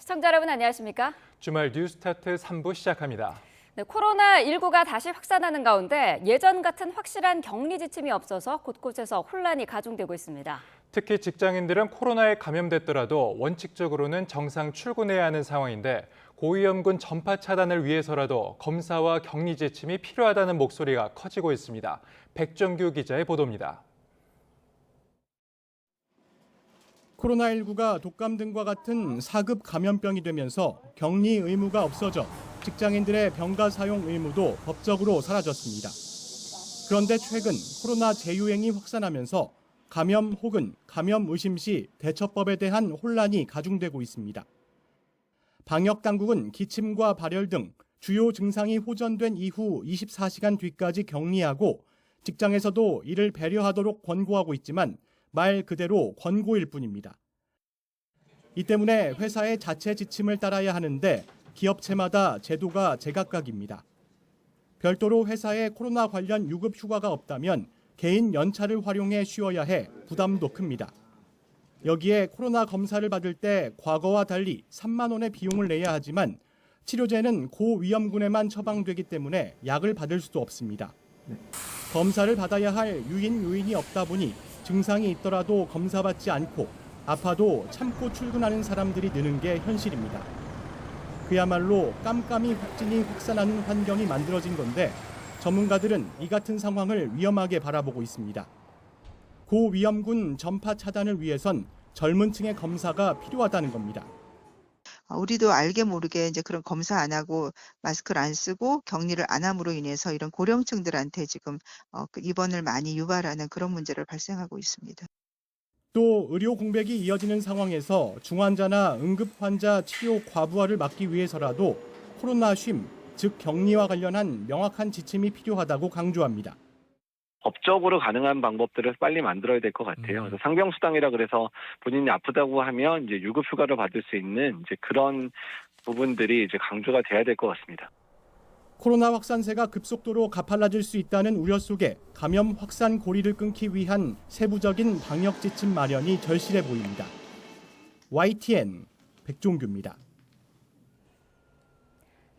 시청자 여러분 안녕하십니까? 주말 뉴스타트 3부 시작합니다. 네, 코로나19가 다시 확산하는 가운데 예전 같은 확실한 격리 지침이 없어서 곳곳에서 혼란이 가중되고 있습니다. 특히 직장인들은 코로나에 감염됐더라도 원칙적으로는 정상 출근해야 하는 상황인데 고위험군 전파 차단을 위해서라도 검사와 격리 지침이 필요하다는 목소리가 커지고 있습니다. 백정규 기자의 보도입니다. 코로나19가 독감 등과 같은 4급 감염병이 되면서 격리 의무가 없어져 직장인들의 병가 사용 의무도 법적으로 사라졌습니다. 그런데 최근 코로나 재유행이 확산하면서 감염 혹은 감염 의심 시 대처법에 대한 혼란이 가중되고 있습니다. 방역 당국은 기침과 발열 등 주요 증상이 호전된 이후 24시간 뒤까지 격리하고 직장에서도 이를 배려하도록 권고하고 있지만 말 그대로 권고일 뿐입니다. 이 때문에 회사의 자체 지침을 따라야 하는데 기업체마다 제도가 제각각입니다. 별도로 회사에 코로나 관련 유급 휴가가 없다면 개인 연차를 활용해 쉬어야 해 부담도 큽니다. 여기에 코로나 검사를 받을 때 과거와 달리 3만 원의 비용을 내야 하지만 치료제는 고위험군에만 처방되기 때문에 약을 받을 수도 없습니다. 검사를 받아야 할 유인 요인이 없다 보니 증상이 있더라도 검사받지 않고 아파도 참고 출근하는 사람들이 느는 게 현실입니다. 그야말로 깜깜이 확진이 확산하는 환경이 만들어진 건데 전문가들은 이 같은 상황을 위험하게 바라보고 있습니다. 고위험군 전파 차단을 위해선 젊은 층의 검사가 필요하다는 겁니다. 우리도 알게 모르게 이제 그런 검사 안 하고 마스크를 안 쓰고 격리를 안 함으로 인해서 이런 고령층들한테 지금 입원을 많이 유발하는 그런 문제를 발생하고 있습니다. 또 의료 공백이 이어지는 상황에서 중환자나 응급 환자 치료 과부하를 막기 위해서라도 코로나 쉼, 즉 격리와 관련한 명확한 지침이 필요하다고 강조합니다. 법적으로 가능한 방법들을 빨리 만들어야 될 것 같아요. 그래서 상병수당이라 그래서 본인이 아프다고 하면 이제 유급 휴가를 받을 수 있는 이제 그런 부분들이 이제 강조가 돼야 될 것 같습니다. 코로나 확산세가 급속도로 가팔라질 수 있다는 우려 속에 감염 확산 고리를 끊기 위한 세부적인 방역 지침 마련이 절실해 보입니다. YTN 백종규입니다.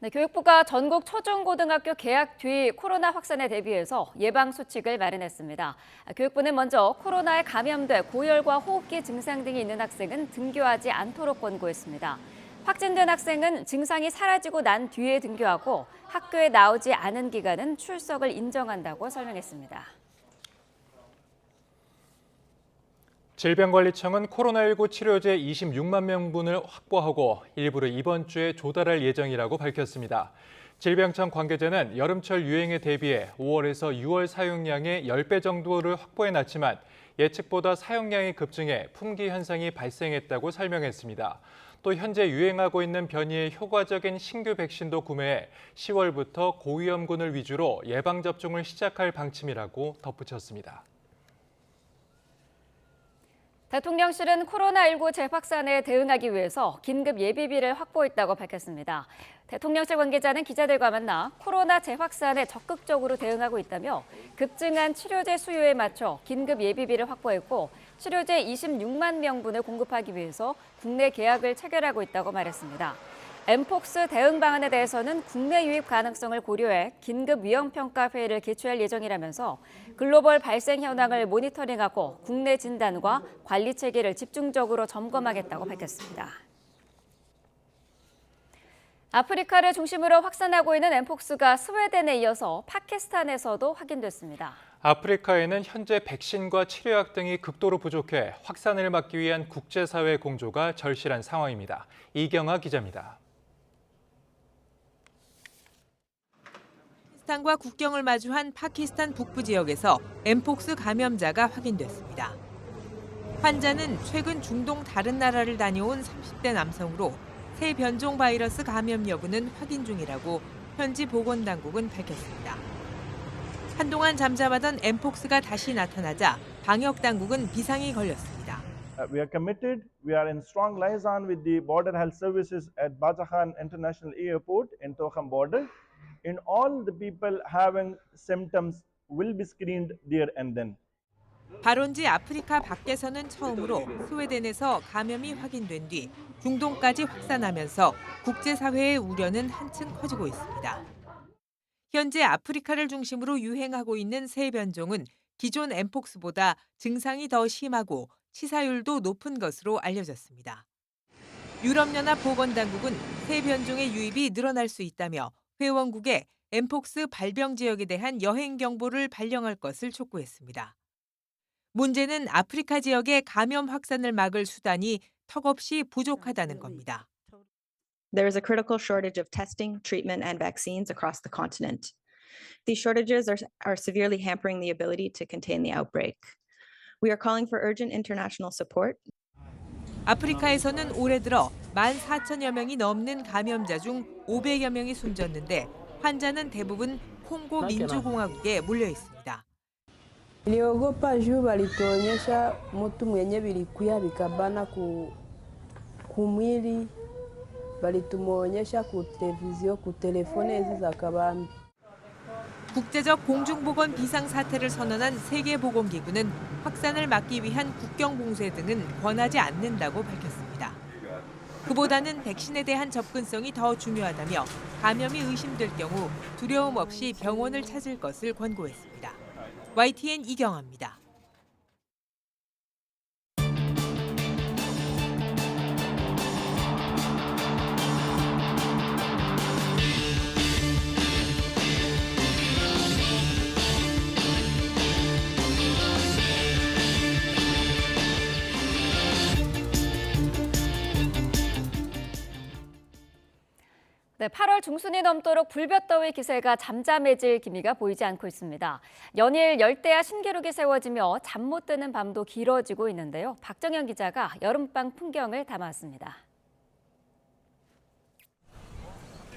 네, 교육부가 전국 초중고등학교 개학 뒤 코로나 확산에 대비해서 예방 수칙을 마련했습니다. 교육부는 먼저 코로나에 감염돼 고열과 호흡기 증상 등이 있는 학생은 등교하지 않도록 권고했습니다. 확진된 학생은 증상이 사라지고 난 뒤에 등교하고 학교에 나오지 않은 기간은 출석을 인정한다고 설명했습니다. 질병관리청은 코로나19 치료제 26만 명분을 확보하고 일부를 이번 주에 조달할 예정이라고 밝혔습니다. 질병청 관계자는 여름철 유행에 대비해 5월에서 6월 사용량의 10배 정도를 확보해놨지만 예측보다 사용량이 급증해 품귀 현상이 발생했다고 설명했습니다. 또 현재 유행하고 있는 변이의 효과적인 신규 백신도 구매해 10월부터 고위험군을 위주로 예방접종을 시작할 방침이라고 덧붙였습니다. 대통령실은 코로나19 재확산에 대응하기 위해서 긴급 예비비를 확보했다고 밝혔습니다. 대통령실 관계자는 기자들과 만나 코로나 재확산에 적극적으로 대응하고 있다며 급증한 치료제 수요에 맞춰 긴급 예비비를 확보했고 치료제 26만 명분을 공급하기 위해서 국내 계약을 체결하고 있다고 말했습니다. 엠폭스 대응 방안에 대해서는 국내 유입 가능성을 고려해 긴급 위험평가 회의를 개최할 예정이라면서 글로벌 발생 현황을 모니터링하고 국내 진단과 관리 체계를 집중적으로 점검하겠다고 밝혔습니다. 아프리카를 중심으로 확산하고 있는 엠폭스가 스웨덴에 이어서 파키스탄에서도 확인됐습니다. 아프리카에는 현재 백신과 치료약 등이 극도로 부족해 확산을 막기 위한 국제사회 공조가 절실한 상황입니다. 이경아 기자입니다. 파키스탄과 국경을 마주한 파키스탄 북부 지역에서 엠폭스 감염자가 확인됐습니다. 환자는 최근 중동 다른 나라를 다녀온 30대 남성으로 새 변종 바이러스 감염 여부는 확인 중이라고 현지 보건당국은 밝혔습니다. 한동안 잠잠하던 엠폭스가 다시 나타나자 방역당국은 비상이 걸렸습니다. We are committed. We are in strong liaison with the border health services at Bajahan International Airport in Tokham border. And all the people having symptoms will be screened there and then. 발원지 아프리카 밖에서는 처음으로 스웨덴에서 감염이 확인된 뒤 중동까지 확산하면서 국제사회의 우려는 한층 커지고 있습니다. 현재 아프리카를 중심으로 유행하고 있는 새 변종은 기존 엠폭스보다 증상이 더 심하고 치사율도 높은 것으로 알려졌습니다. 유럽연합 보건당국은 새 변종의 유입이 늘어날 수 있다며 회원국에 엠폭스 발병 지역에 대한 여행 경보를 발령할 것을 촉구했습니다. 문제는 아프리카 지역의 감염 확산을 막을 수단이 턱없이 부족하다는 겁니다. There is a critical shortage of testing, treatment, and vaccines across the continent. These shortages are severely hampering the ability to contain the outbreak. We are calling for urgent international support. 아프리카에서는 올해 들어 14,000여 명이 넘는 감염자 중 500여 명이 숨졌는데 환자는 대부분 콩고 민주공화국에 몰려 있습니다. Niliogopa juu walituonyesha mtu mwenye vilikuya vikabana kumwili, walitumuonyesha kutelevizio, kutelefoni hizi za kabambi. 국제적 공중보건 비상사태를 선언한 세계보건기구는 확산을 막기 위한 국경봉쇄 등은 권하지 않는다고 밝혔습니다. 그보다는 백신에 대한 접근성이 더 중요하다며 감염이 의심될 경우 두려움 없이 병원을 찾을 것을 권고했습니다. YTN 이경아입니다. 네, 8월 중순이 넘도록 불볕더위 기세가 잠잠해질 기미가 보이지 않고 있습니다. 연일 열대야 신기록이 세워지며 잠 못 드는 밤도 길어지고 있는데요. 박정현 기자가 여름밤 풍경을 담았습니다.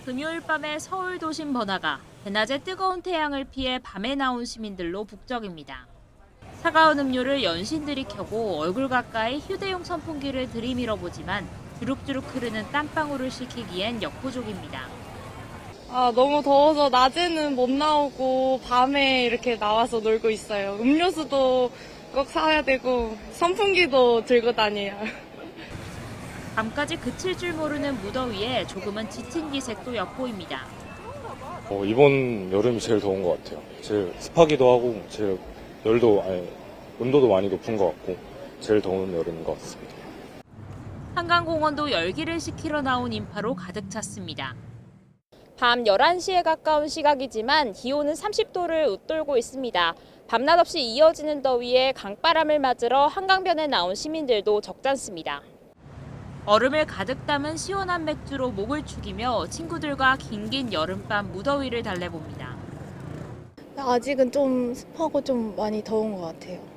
금요일 밤에 서울 도심 번화가 대낮에 뜨거운 태양을 피해 밤에 나온 시민들로 북적입니다. 차가운 음료를 연신들이 켜고 얼굴 가까이 휴대용 선풍기를 들이밀어 보지만 주룩주룩 흐르는 땀방울을 식히기엔 역부족입니다. 너무 더워서 낮에는 못 나오고 밤에 이렇게 나와서 놀고 있어요. 음료수도 꼭 사야 되고 선풍기도 들고 다녀요. 밤까지 그칠 줄 모르는 무더위에 조금은 지친 기색도 엿보입니다. 이번 여름이 제일 더운 것 같아요. 제일 습하기도 하고 제일 온도도 많이 높은 것 같고 제일 더운 여름인 것 같습니다. 한강공원도 열기를 식히러 나온 인파로 가득 찼습니다. 밤 11시에 가까운 시각이지만 기온은 30도를 웃돌고 있습니다. 밤낮 없이 이어지는 더위에 강바람을 맞으러 한강변에 나온 시민들도 적잖습니다. 얼음을 가득 담은 시원한 맥주로 목을 축이며 친구들과 긴긴 여름밤 무더위를 달래봅니다. 아직은 좀 습하고 좀 많이 더운 것 같아요.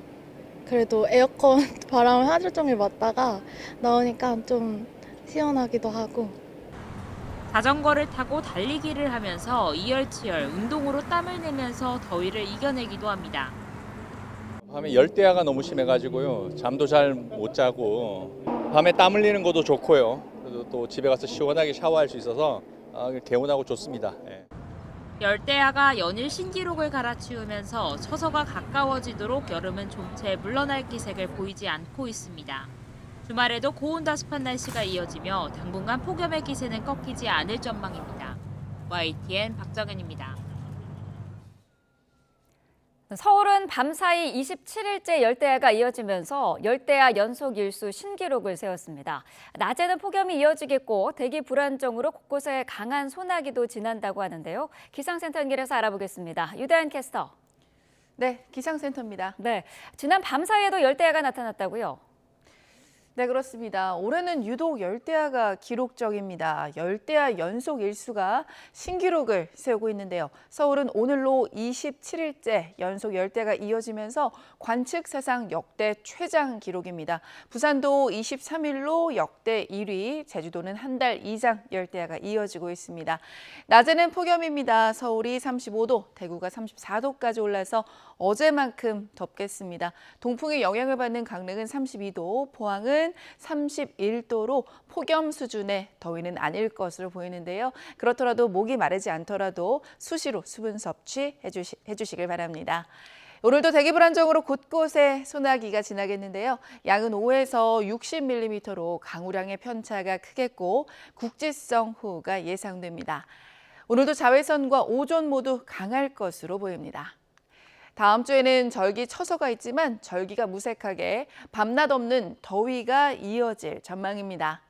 그래도 에어컨 바람을 하루 종일 맞다가 나오니까 좀 시원하기도 하고. 자전거를 타고 달리기를 하면서 이열치열 운동으로 땀을 내면서 더위를 이겨내기도 합니다. 밤에 열대야가 너무 심해가지고요. 잠도 잘 못 자고 밤에 땀 흘리는 것도 좋고요. 그래도 또 집에 가서 시원하게 샤워할 수 있어서 개운하고 좋습니다. 열대야가 연일 신기록을 갈아치우면서 처서가 가까워지도록 여름은 좀채 물러날 기색을 보이지 않고 있습니다. 주말에도 고온다습한 날씨가 이어지며 당분간 폭염의 기세는 꺾이지 않을 전망입니다. YTN 박정현입니다. 서울은 밤사이 27일째 열대야가 이어지면서 열대야 연속 일수 신기록을 세웠습니다. 낮에는 폭염이 이어지겠고 대기 불안정으로 곳곳에 강한 소나기도 지난다고 하는데요. 기상센터 연결해서 알아보겠습니다. 유다현 캐스터. 네, 기상센터입니다. 네, 지난 밤사이에도 열대야가 나타났다고요? 네, 그렇습니다. 올해는 유독 열대야가 기록적입니다. 열대야 연속 일수가 신기록을 세우고 있는데요. 서울은 오늘로 27일째 연속 열대야가 이어지면서 관측 사상 역대 최장 기록입니다. 부산도 23일로 역대 1위, 제주도는 한 달 이상 열대야가 이어지고 있습니다. 낮에는 폭염입니다. 서울이 35도, 대구가 34도까지 올라서 어제만큼 덥겠습니다. 동풍의 영향을 받는 강릉은 32도, 포항은 31도로 폭염 수준의 더위는 아닐 것으로 보이는데요. 그렇더라도 목이 마르지 않더라도 수시로 수분 섭취해 주시길 바랍니다. 오늘도 대기 불안정으로 곳곳에 소나기가 지나겠는데요. 양은 5에서 60mm로 강우량의 편차가 크겠고 국지성 호우가 예상됩니다. 오늘도 자외선과 오존 모두 강할 것으로 보입니다. 다음 주에는 절기 처서가 있지만 절기가 무색하게 밤낮 없는 더위가 이어질 전망입니다.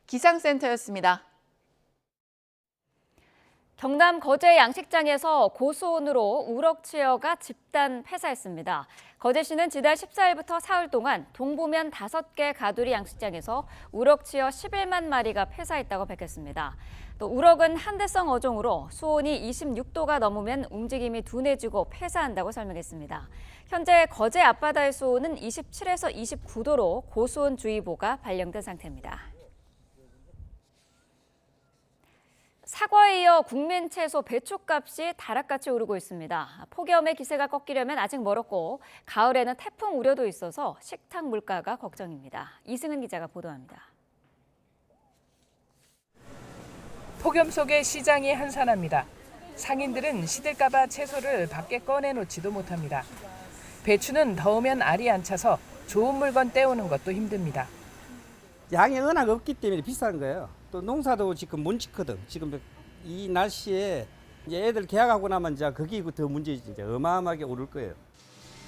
기상센터였습니다. 경남 거제 양식장에서 고수온으로 우럭치어가 집단 폐사했습니다. 거제시는 지난 14일부터 사흘 동안 동부면 5개 가두리 양식장에서 우럭치어 11만 마리가 폐사했다고 밝혔습니다. 또 우럭은 한대성 어종으로 수온이 26도가 넘으면 움직임이 둔해지고 폐사한다고 설명했습니다. 현재 거제 앞바다의 수온은 27에서 29도로 고수온주의보가 발령된 상태입니다. 사과에 이어 국민 채소 배추값이 다락같이 오르고 있습니다. 폭염의 기세가 꺾이려면 아직 멀었고 가을에는 태풍 우려도 있어서 식탁 물가가 걱정입니다. 이승은 기자가 보도합니다. 폭염 속에 시장이 한산합니다. 상인들은 시들까봐 채소를 밖에 꺼내놓지도 못합니다. 배추는 더우면 알이 안 차서 좋은 물건 떼오는 것도 힘듭니다. 양이 워낙 없기 때문에 비싼 거예요. 또 농사도 지금 못 짓거든. 지금 이 날씨에 이제 애들 개학하고 나면 이제 그게 더 문제지. 이제 어마어마하게 오를 거예요.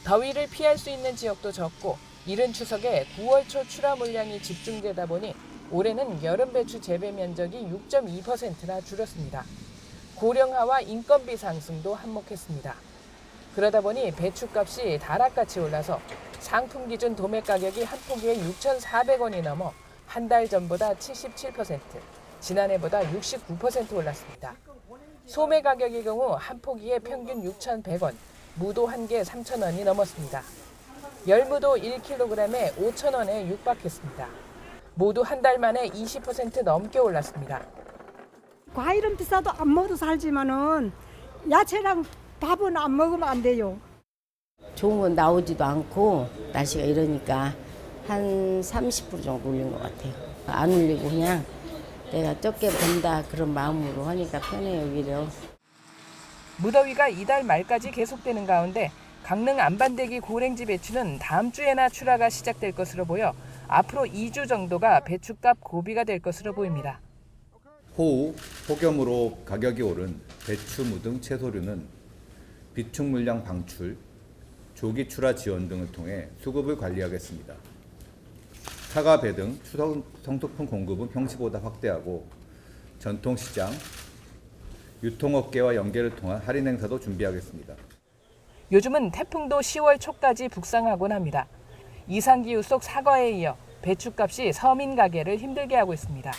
더위를 피할 수 있는 지역도 적고 이른 추석에 9월 초 출하 물량이 집중되다 보니 올해는 여름 배추 재배 면적이 6.2%나 줄었습니다. 고령화와 인건비 상승도 한몫했습니다. 그러다 보니 배추값이 다락같이 올라서 상품 기준 도매 가격이 한 포기에 6,400원이 넘어 한 달 전보다 77%, 지난해보다 69% 올랐습니다. 소매 가격의 경우 한 포기에 평균 6,100원, 무도 한 개 3,000원이 넘었습니다. 열무도 1kg에 5,000원에 육박했습니다. 모두 한 달 만에 20% 넘게 올랐습니다. 과일은 비싸도 안 먹어도 살지만은 야채랑 밥은 안 먹으면 안 돼요. 좋은 건 나오지도 않고 날씨가 이러니까 한 30% 정도 올린 것 같아요. 안 올리고 그냥 내가 적게 번다 그런 마음으로 하니까 편해요, 오히려. 무더위가 이달 말까지 계속되는 가운데 강릉 안반대기 고랭지 배추는 다음 주에나 출하가 시작될 것으로 보여 앞으로 2주 정도가 배추값 고비가 될 것으로 보입니다. 호우, 폭염으로 가격이 오른 배추, 무 등 채소류는 비축 물량 방출, 조기 출하 지원 등을 통해 수급을 관리하겠습니다. 사과, 배 등 추석 성토품 공급은 평시보다 확대하고 전통시장, 유통업계와 연계를 통한 할인 행사도 준비하겠습니다. 요즘은 태풍도 10월 초까지 북상하곤 합니다. 이상기후 속 사과에 이어 배추값이 서민 가게를 힘들게 하고 있습니다.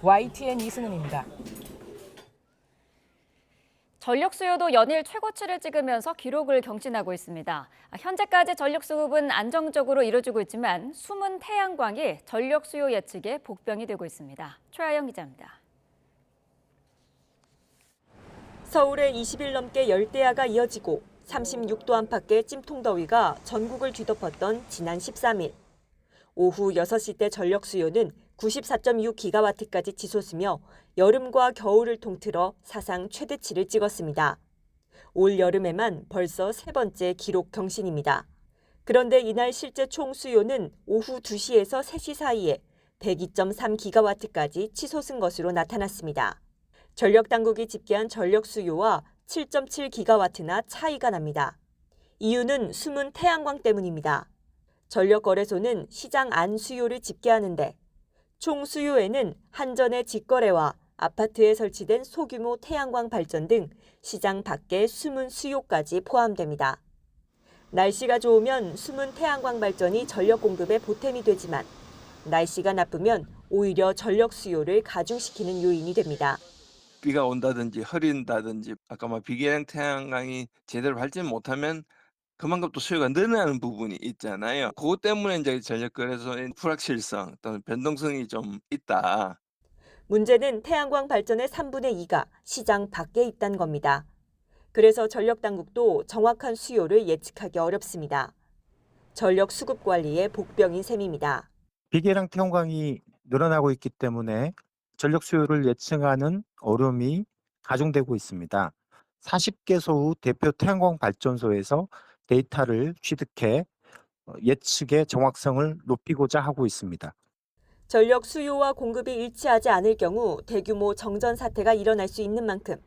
YTN 이승은입니다. 전력 수요도 연일 최고치를 찍으면서 기록을 경신하고 있습니다. 현재까지 전력 수급은 안정적으로 이루어지고 있지만 숨은 태양광이 전력 수요 예측에 복병이 되고 있습니다. 최하영 기자입니다. 서울에 20일 넘게 열대야가 이어지고 36도 안팎의 찜통더위가 전국을 뒤덮었던 지난 13일. 오후 6시 때 전력 수요는 94.6기가와트까지 치솟으며 여름과 겨울을 통틀어 사상 최대치를 찍었습니다. 올 여름에만 벌써 세 번째 기록 경신입니다. 그런데 이날 실제 총 수요는 오후 2시에서 3시 사이에 102.3기가와트까지 치솟은 것으로 나타났습니다. 전력당국이 집계한 전력 수요와 7.7기가와트나 차이가 납니다. 이유는 숨은 태양광 때문입니다. 전력거래소는 시장 안 수요를 집계하는데 총 수요에는 한전의 직거래와 아파트에 설치된 소규모 태양광 발전 등 시장 밖의 숨은 수요까지 포함됩니다. 날씨가 좋으면 숨은 태양광 발전이 전력 공급에 보탬이 되지만 날씨가 나쁘면 오히려 전력 수요를 가중시키는 요인이 됩니다. 비가 온다든지 흐린다든지 아까 비계량 태양광이 제대로 발전 못하면 그만큼 또 수요가 늘어나는 부분이 있잖아요. 그것 때문에 이제 전력거래소의 불확실성 또는 변동성이 좀 있다. 문제는 태양광 발전의 3분의 2가 시장 밖에 있다는 겁니다. 그래서 전력당국도 정확한 수요를 예측하기 어렵습니다. 전력 수급 관리의 복병인 셈입니다. 비계량 태양광이 늘어나고 있기 때문에 전력 수요를 예측하는 어려움이 가중되고 있습니다. 40개소 대표 태양광 발전소에서 데이터를 취득해 예측의 정확성을 높이고자 하고 있습니다. 전력 수요와 공급이 일치하지 않을 경우 대규모 정전 사태가 일어날 수 있는 만큼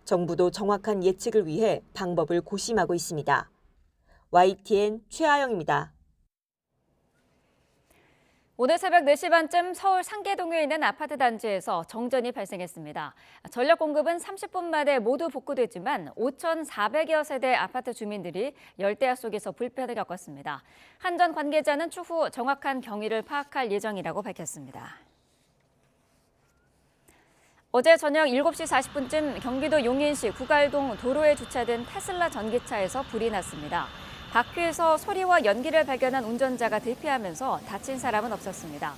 정부도 정확한 예측을 위해 방법을 고심하고 있습니다. YTN 최아영입니다. 오늘 새벽 4시 반쯤 서울 상계동에 있는 아파트 단지에서 정전이 발생했습니다. 전력 공급은 30분 만에 모두 복구됐지만 5,400여 세대 아파트 주민들이 열대야 속에서 불편을 겪었습니다. 한 전 관계자는 추후 정확한 경위를 파악할 예정이라고 밝혔습니다. 어제 저녁 7시 40분쯤 경기도 용인시 구갈동 도로에 주차된 테슬라 전기차에서 불이 났습니다. 바퀴에서 소리와 연기를 발견한 운전자가 대피하면서 다친 사람은 없었습니다.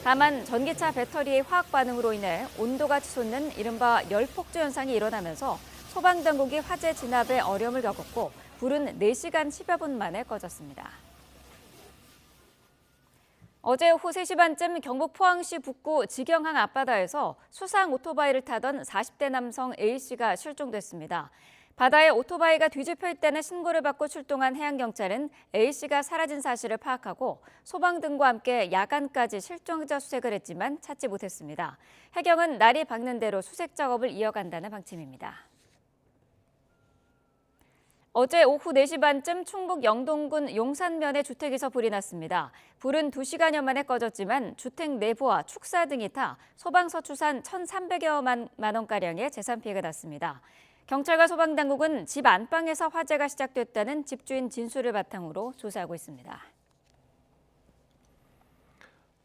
다만 전기차 배터리의 화학 반응으로 인해 온도가 치솟는 이른바 열폭주 현상이 일어나면서 소방당국이 화재 진압에 어려움을 겪었고 불은 4시간 10여 분 만에 꺼졌습니다. 어제 오후 3시 반쯤 경북 포항시 북구 지경항 앞바다에서 수상 오토바이를 타던 40대 남성 A씨가 실종됐습니다. 바다에 오토바이가 뒤집혀 있다는 신고를 받고 출동한 해양경찰은 A씨가 사라진 사실을 파악하고 소방 등과 함께 야간까지 실종자 수색을 했지만 찾지 못했습니다. 해경은 날이 밝는 대로 수색 작업을 이어간다는 방침입니다. 어제 오후 4시 반쯤 충북 영동군 용산면의 주택에서 불이 났습니다. 불은 2시간여 만에 꺼졌지만 주택 내부와 축사 등이 타 소방서 추산 1,300여만 원가량의 재산 피해가 났습니다. 경찰과 소방당국은 집 안방에서 화재가 시작됐다는 집주인 진술을 바탕으로 조사하고 있습니다.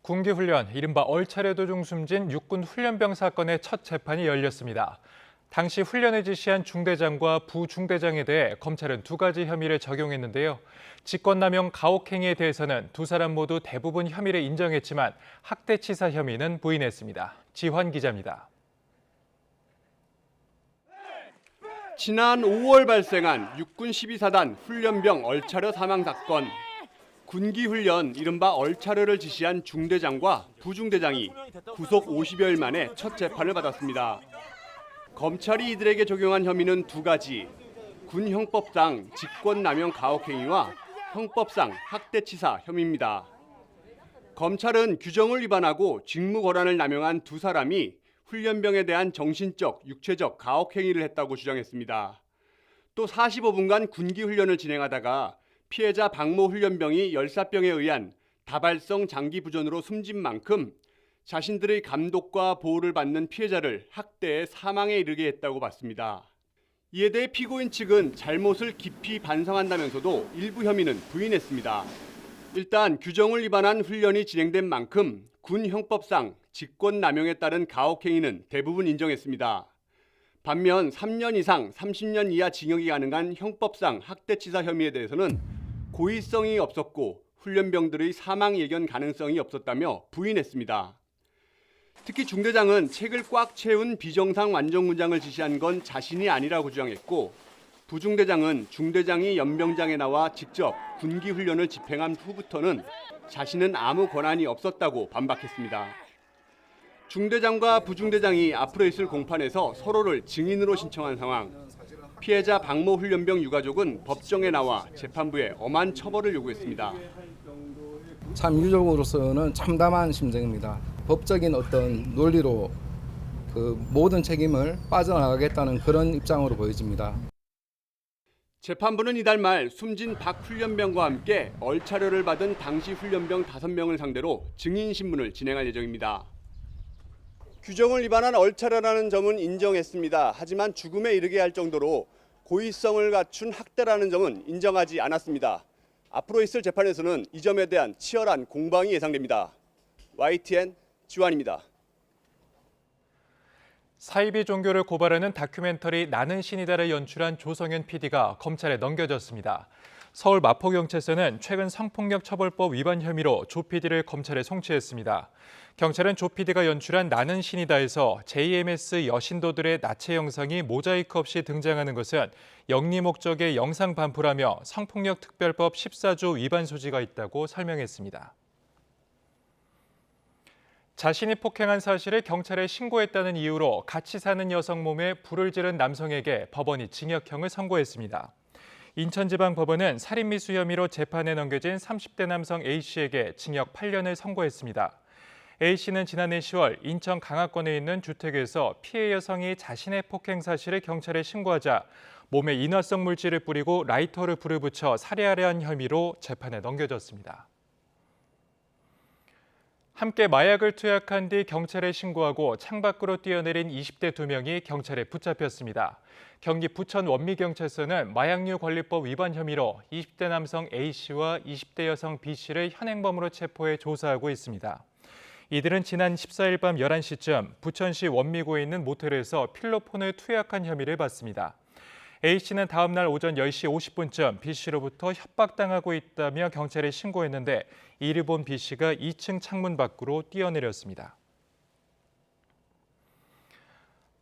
군기훈련, 이른바 얼차려 도중 숨진 육군 훈련병 사건의 첫 재판이 열렸습니다. 당시 훈련을 지시한 중대장과 부중대장에 대해 검찰은 2가지 혐의를 적용했는데요. 직권남용 가혹행위에 대해서는 2사람 모두 대부분 혐의를 인정했지만 학대치사 혐의는 부인했습니다. 지환 기자입니다. 지난 5월 발생한 육군 12사단 훈련병 얼차려 사망 사건. 군기훈련 이른바 얼차려를 지시한 중대장과 부중대장이 구속 50여일 만에 첫 재판을 받았습니다. 검찰이 이들에게 적용한 혐의는 2가지. 군 형법상 직권남용 가혹행위와 형법상 학대치사 혐의입니다. 검찰은 규정을 위반하고 직무 권한을 남용한 2사람이 훈련병에 대한 정신적, 육체적 가혹행위를 했다고 주장했습니다. 또 45분간 군기훈련을 진행하다가 피해자 박모 훈련병이 열사병에 의한 다발성 장기부전으로 숨진 만큼 자신들의 감독과 보호를 받는 피해자를 학대해 사망에 이르게 했다고 봤습니다. 이에 대해 피고인 측은 잘못을 깊이 반성한다면서도 일부 혐의는 부인했습니다. 일단 규정을 위반한 훈련이 진행된 만큼 군 형법상 직권남용에 따른 가혹행위는 대부분 인정했습니다. 반면 3년 이상 30년 이하 징역이 가능한 형법상 학대치사 혐의에 대해서는 고의성이 없었고 훈련병들의 사망 예견 가능성이 없었다며 부인했습니다. 특히 중대장은 책을 꽉 채운 비정상 완전 문장을 지시한 건 자신이 아니라고 주장했고 부중대장은 중대장이 연병장에 나와 직접 군기훈련을 집행한 후부터는 자신은 아무 권한이 없었다고 반박했습니다. 중대장과 부중대장이 앞으로 있을 공판에서 서로를 증인으로 신청한 상황. 피해자 박모 훈련병 유가족은 법정에 나와 재판부에 엄한 처벌을 요구했습니다. 참 유족으로서는 참담한 심정입니다. 법적인 어떤 논리로 그 모든 책임을 빠져나가겠다는 그런 입장으로 보여집니다. 재판부는 이달 말 숨진 박 훈련병과 함께 얼차려를 받은 당시 훈련병 5명을 상대로 증인 신문을 진행할 예정입니다. 규정을 위반한 얼차려라는 점은 인정했습니다. 하지만 죽음에 이르게 할 정도로 고의성을 갖춘 학대라는 점은 인정하지 않았습니다. 앞으로 있을 재판에서는 이 점에 대한 치열한 공방이 예상됩니다. YTN 지환입니다. 사이비 종교를 고발하는 다큐멘터리 나는 신이다를 연출한 조성현 PD가 검찰에 넘겨졌습니다. 서울 마포경찰서는 최근 성폭력 처벌법 위반 혐의로 조 PD를 검찰에 송치했습니다. 경찰은 조 PD가 연출한 나는 신이다에서 JMS 여신도들의 나체 영상이 모자이크 없이 등장하는 것은 영리 목적의 영상 반풀하며 성폭력 특별법 14조 위반 소지가 있다고 설명했습니다. 자신이 폭행한 사실을 경찰에 신고했다는 이유로 같이 사는 여성 몸에 불을 지른 남성에게 법원이 징역형을 선고했습니다. 인천지방법원은 살인미수 혐의로 재판에 넘겨진 30대 남성 A씨에게 징역 8년을 선고했습니다. A씨는 지난해 10월 인천 강화권에 있는 주택에서 피해 여성이 자신의 폭행 사실을 경찰에 신고하자 몸에 인화성 물질을 뿌리고 라이터를 불을 붙여 살해하려 한 혐의로 재판에 넘겨졌습니다. 함께 마약을 투약한 뒤 경찰에 신고하고 창밖으로 뛰어내린 20대 2명이 경찰에 붙잡혔습니다. 경기 부천 원미경찰서는 마약류 관리법 위반 혐의로 20대 남성 A씨와 20대 여성 B씨를 현행범으로 체포해 조사하고 있습니다. 이들은 지난 14일 밤 11시쯤 부천시 원미구에 있는 모텔에서 필로폰을 투약한 혐의를 받습니다. A씨는 다음 날 오전 10시 50분쯤 B씨로부터 협박당하고 있다며 경찰에 신고했는데 이를 본 B씨가 2층 창문 밖으로 뛰어내렸습니다.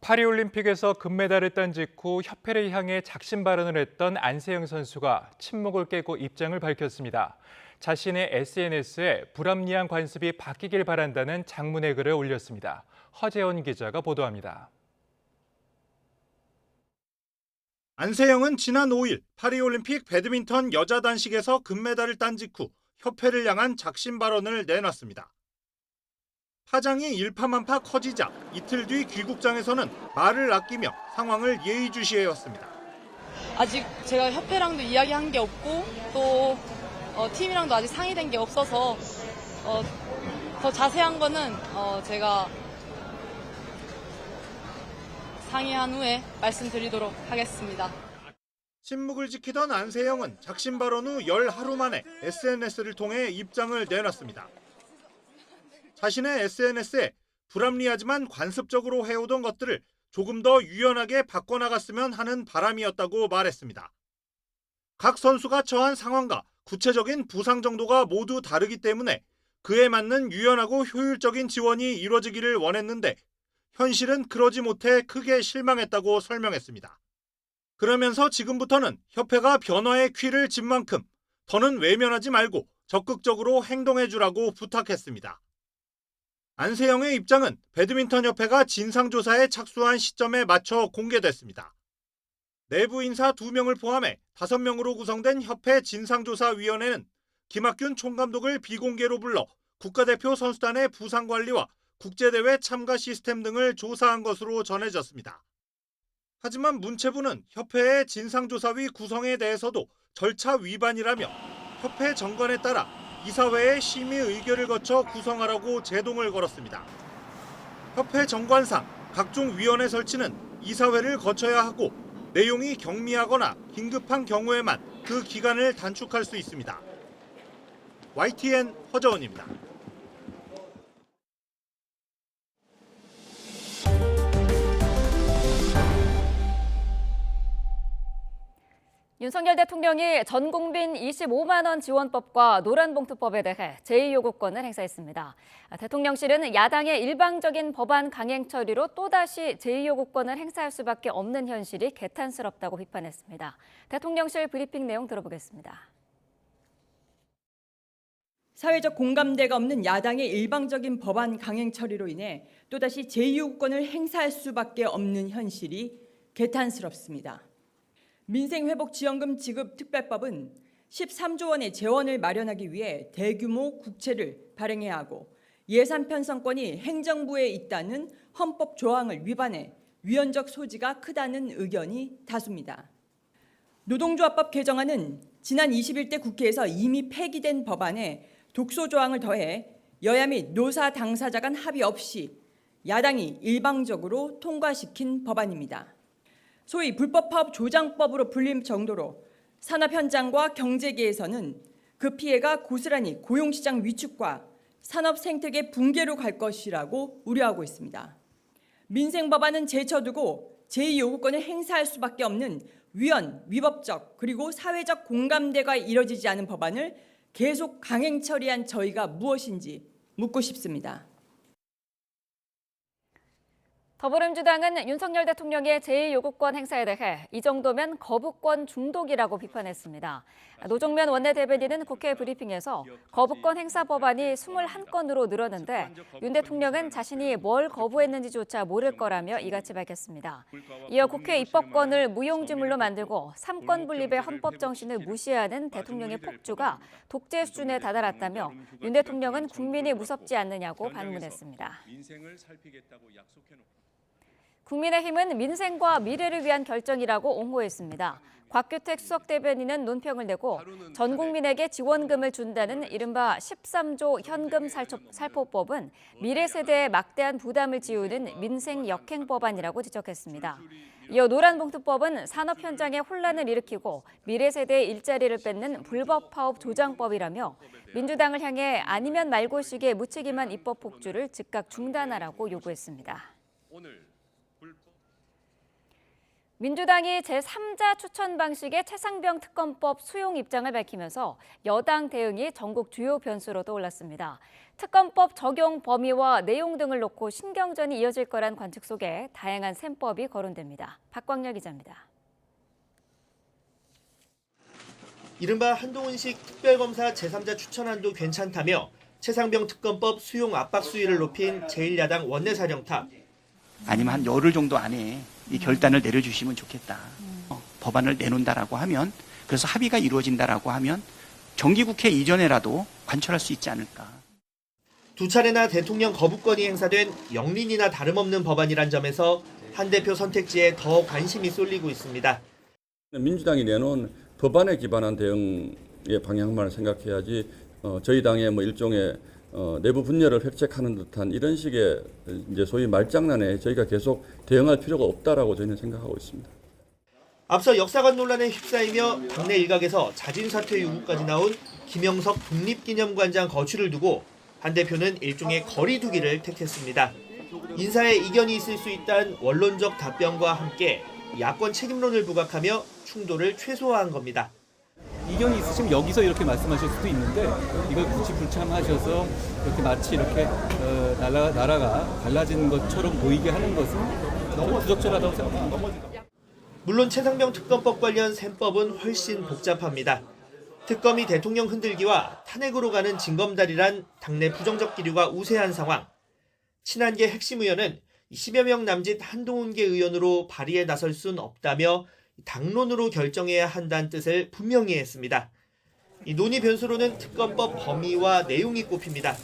파리올림픽에서 금메달을 딴 직후 협회를 향해 작심 발언을 했던 안세영 선수가 침묵을 깨고 입장을 밝혔습니다. 자신의 SNS에 불합리한 관습이 바뀌길 바란다는 장문의 글을 올렸습니다. 허재원 기자가 보도합니다. 안세영은 지난 5일 파리올림픽 배드민턴 여자 단식에서 금메달을 딴 직후 협회를 향한 작심 발언을 내놨습니다. 파장이 일파만파 커지자 이틀 뒤 귀국장에서는 말을 아끼며 상황을 예의주시해왔습니다. 아직 제가 협회랑도 이야기한 게 없고 또 팀이랑도 아직 상의된 게 없어서 더 자세한 거는 제가 상의한 후에 말씀드리도록 하겠습니다. 침묵을 지키던 안세영은 작심 발언 후 열 하루 만에 SNS를 통해 입장을 내놨습니다. 자신의 SNS에 불합리하지만 관습적으로 해오던 것들을 조금 더 유연하게 바꿔나갔으면 하는 바람이었다고 말했습니다. 각 선수가 처한 상황과 구체적인 부상 정도가 모두 다르기 때문에 그에 맞는 유연하고 효율적인 지원이 이루어지기를 원했는데 현실은 그러지 못해 크게 실망했다고 설명했습니다. 그러면서 지금부터는 협회가 변화의 퀴를 진 만큼 더는 외면하지 말고 적극적으로 행동해주라고 부탁했습니다. 안세영의 입장은 배드민턴협회가 진상조사에 착수한 시점에 맞춰 공개됐습니다. 내부 인사 2명을 포함해 5명으로 구성된 협회 진상조사위원회는 김학균 총감독을 비공개로 불러 국가대표 선수단의 부상관리와 국제대회 참가 시스템 등을 조사한 것으로 전해졌습니다. 하지만 문체부는 협회의 진상조사위 구성에 대해서도 절차 위반이라며 협회 정관에 따라 이사회의 심의 의결을 거쳐 구성하라고 제동을 걸었습니다. 협회 정관상 각종 위원회 설치는 이사회를 거쳐야 하고 내용이 경미하거나 긴급한 경우에만 그 기간을 단축할 수 있습니다. YTN 허저원입니다. 윤석열 대통령이 전국민 25만 원 지원법과 노란봉투법에 대해 제2요구권을 행사했습니다. 대통령실은 야당의 일방적인 법안 강행 처리로 또다시 제2요구권을 행사할 수밖에 없는 현실이 개탄스럽다고 비판했습니다. 대통령실 브리핑 내용 들어보겠습니다. 사회적 공감대가 없는 야당의 일방적인 법안 강행 처리로 인해 또다시 제2요구권을 행사할 수밖에 없는 현실이 개탄스럽습니다. 민생회복지원금 지급 특별법은 13조 원의 재원을 마련하기 위해 대규모 국채를 발행해야 하고 예산 편성권이 행정부에 있다는 헌법 조항을 위반해 위헌적 소지가 크다는 의견이 다수입니다. 노동조합법 개정안은 지난 21대 국회에서 이미 폐기된 법안에 독소 조항을 더해 여야 및 노사 당사자 간 합의 없이 야당이 일방적으로 통과시킨 법안입니다. 소위 불법파업 조장법으로 불릴 정도로 산업 현장과 경제계에서는 그 피해가 고스란히 고용시장 위축과 산업 생태계 붕괴로 갈 것이라고 우려하고 있습니다. 민생법안은 제쳐두고 제2요구권을 행사할 수밖에 없는 위헌, 위법적 그리고 사회적 공감대가 이뤄지지 않은 법안을 계속 강행 처리한 저희가 무엇인지 묻고 싶습니다. 더불어민주당은 윤석열 대통령의 제2요구권 행사에 대해 이 정도면 거부권 중독이라고 비판했습니다. 노종면 원내대변인은 국회 브리핑에서 거부권 행사 법안이 21건으로 늘었는데 윤 대통령은 자신이 뭘 거부했는지조차 모를 거라며 이같이 밝혔습니다. 이어 국회 입법권을 무용지물로 만들고 3권 분립의 헌법 정신을 무시하는 대통령의 폭주가 독재 수준에 다다랐다며 윤 대통령은 국민이 무섭지 않느냐고 반문했습니다. 국민의힘은 민생과 미래를 위한 결정이라고 옹호했습니다. 곽규택 수석대변인은 논평을 내고 전 국민에게 지원금을 준다는 이른바 13조 현금 살포법은 미래 세대에 막대한 부담을 지우는 민생 역행 법안이라고 지적했습니다. 이어 노란봉투법은 산업 현장에 혼란을 일으키고 미래 세대의 일자리를 뺏는 불법 파업 조장법이라며 민주당을 향해 아니면 말고식의 무책임한 입법 폭주를 즉각 중단하라고 요구했습니다. 민주당이 제3자 추천 방식의 최상병 특검법 수용 입장을 밝히면서 여당 대응이 전국 주요 변수로 떠올랐습니다. 특검법 적용 범위와 내용 등을 놓고 신경전이 이어질 거란 관측 속에 다양한 셈법이 거론됩니다. 박광렬 기자입니다. 이른바 한동훈식 특별검사 제3자 추천안도 괜찮다며 최상병 특검법 수용 압박 수위를 높인 제1야당 원내사령탑. 아니면 한 열흘 정도 안에 이 결단을 내려주시면 좋겠다. 법안을 내놓는다라고 하면, 그래서 합의가 이루어진다라고 하면 정기국회 이전에라도 관철할 수 있지 않을까. 두 차례나 대통령 거부권이 행사된 영린이나 다름없는 법안이란 점에서 한 대표 선택지에 더 관심이 쏠리고 있습니다. 민주당이 내놓은 법안에 기반한 대응의 방향만 생각해야지 저희 당의 일종의 내부 분열을 획책하는 듯한 이런 식의 이제 소위 말장난에 저희가 계속 대응할 필요가 없다라고 저희는 생각하고 있습니다. 앞서 역사관 논란에 휩싸이며 당내 일각에서 자진 사퇴 요구까지 나온 김영석 독립기념관장 거취를 두고 한 대표는 일종의 거리두기를 택했습니다. 인사에 이견이 있을 수 있다는 원론적 답변과 함께 야권 책임론을 부각하며 충돌을 최소화한 겁니다. 이견이 있으시면 여기서 이렇게 말씀하실 수도 있는데 이걸 굳이 불참하셔서 이렇게 마치 이렇게 나라가 갈라진 것처럼 보이게 하는 것은 너무 부적절하다고 생각합니다. 물론 최상병 특검법 관련 셈법은 훨씬 복잡합니다. 특검이 대통령 흔들기와 탄핵으로 가는 징검다리란 당내 부정적 기류가 우세한 상황. 친한계 핵심 의원은 10여 명 남짓 한동훈계 의원으로 발의에 나설 순 없다며 당론으로 결정해야 한다는 뜻을 분명히 했습니다. 이 논의 변수로는 특검법 범위와 내용이 꼽힙니다.